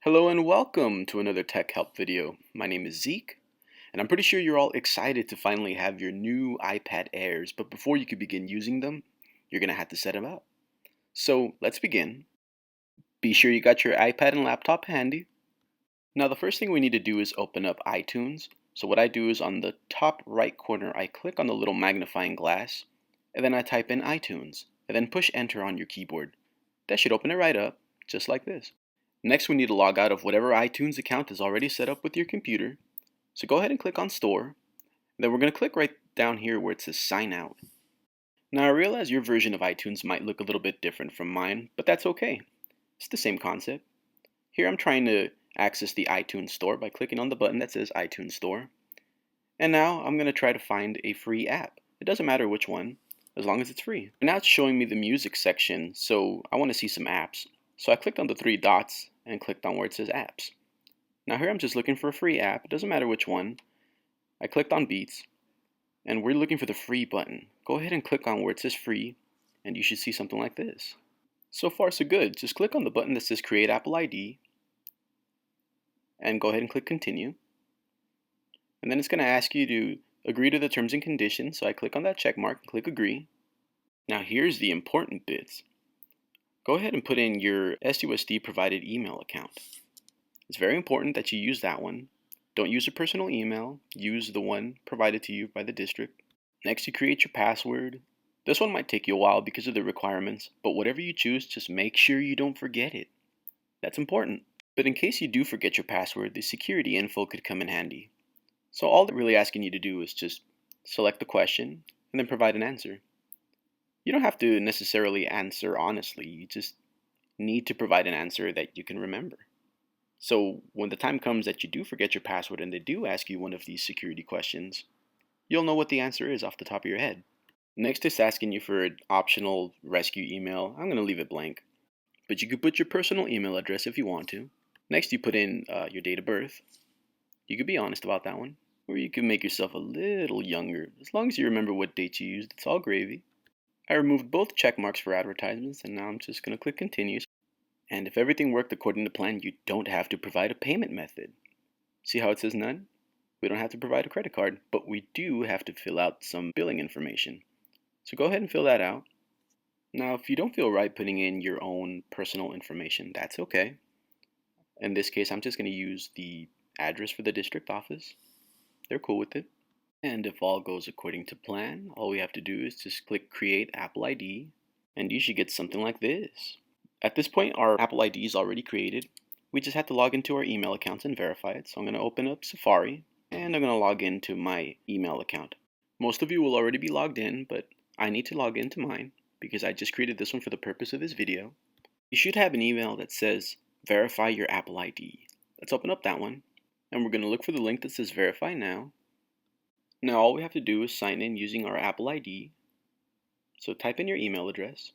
Hello and welcome to another Tech Help video. My name is Zeke, and I'm pretty sure you're all excited to finally have your new iPad Airs, but before you can begin using them, you're going to have to set them up. So let's begin. Be sure you got your iPad and laptop handy. Now the first thing we need to do is open up iTunes. So what I do is on the top right corner, I click on the little magnifying glass, and then I type in iTunes, and then push enter on your keyboard. That should open it right up, just like this. Next, we need to log out of whatever iTunes account is already set up with your computer. So go ahead and click on Store. Then we're going to click right down here where it says Sign Out. Now I realize your version of iTunes might look a little bit different from mine, but that's okay. It's the same concept. Here I'm trying to access the iTunes Store by clicking on the button that says iTunes Store. And now I'm going to try to find a free app. It doesn't matter which one, as long as it's free. And now it's showing me the music section, so I want to see some apps. So I clicked on the three dots and clicked on where it says apps. Now here I'm just looking for a free app. It doesn't matter which one. I clicked on Beats, and we're looking for the free button. Go ahead and click on where it says free, and you should see something like this. So far so good. Just click on the button that says create Apple ID, and go ahead and click continue. And then it's going to ask you to agree to the terms and conditions, so I click on that check mark and click agree. Now here's the important bits. Go ahead and put in your SUSD provided email account. It's very important that you use that one. Don't use a personal email, use the one provided to you by the district. Next, you create your password. This one might take you a while because of the requirements, but whatever you choose, just make sure you don't forget it. That's important. But in case you do forget your password, the security info could come in handy. So all they're really asking you to do is just select the question and then provide an answer. You don't have to necessarily answer honestly, you just need to provide an answer that you can remember. So when the time comes that you do forget your password and they do ask you one of these security questions, you'll know what the answer is off the top of your head. Next, it's asking you for an optional rescue email. I'm going to leave it blank, but you could put your personal email address if you want to. Next, you put in your date of birth. You could be honest about that one, or you can make yourself a little younger. As long as you remember what date you used, it's all gravy. I removed both check marks for advertisements, and now I'm just going to click continue. And if everything worked according to plan, you don't have to provide a payment method. See how it says none? We don't have to provide a credit card, but we do have to fill out some billing information. So go ahead and fill that out. Now, if you don't feel right putting in your own personal information, that's okay. In this case, I'm just going to use the address for the district office. They're cool with it. And if all goes according to plan, all we have to do is just click Create Apple ID, and you should get something like this. At this point, our Apple ID is already created. We just have to log into our email accounts and verify it. So I'm going to open up Safari, and I'm going to log into my email account. Most of you will already be logged in, but I need to log into mine because I just created this one for the purpose of this video. You should have an email that says Verify your Apple ID. Let's open up that one, and we're going to look for the link that says Verify Now. Now all we have to do is sign in using our Apple ID. So type in your email address,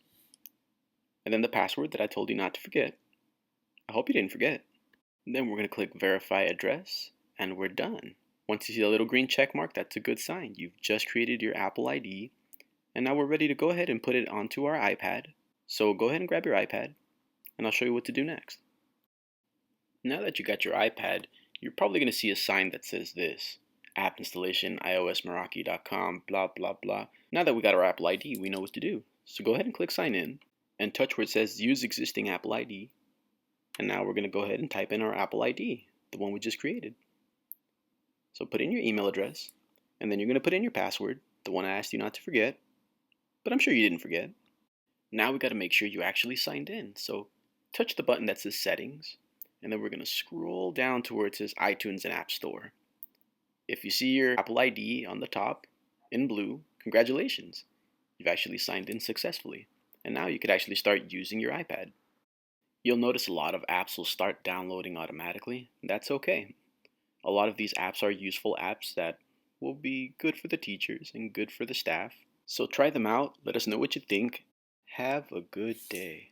and then the password that I told you not to forget. I hope you didn't forget. And then we're going to click Verify Address, and we're done. Once you see the little green check mark, that's a good sign. You've just created your Apple ID, and now we're ready to go ahead and put it onto our iPad. So go ahead and grab your iPad, and I'll show you what to do next. Now that you got your iPad, you're probably going to see a sign that says this: app installation, iosmeraki.com, blah, blah, blah. Now that we got our Apple ID, we know what to do. So go ahead and click sign in and touch where it says use existing Apple ID. And now we're going to go ahead and type in our Apple ID, the one we just created. So put in your email address, and then you're going to put in your password, the one I asked you not to forget, but I'm sure you didn't forget. Now we got to make sure you actually signed in. So touch the button that says settings, and then we're going to scroll down to where it says iTunes and App Store. If you see your Apple ID on the top in blue, congratulations. You've actually signed in successfully. And now you could actually start using your iPad. You'll notice a lot of apps will start downloading automatically. That's okay. A lot of these apps are useful apps that will be good for the teachers and good for the staff. So try them out. Let us know what you think. Have a good day.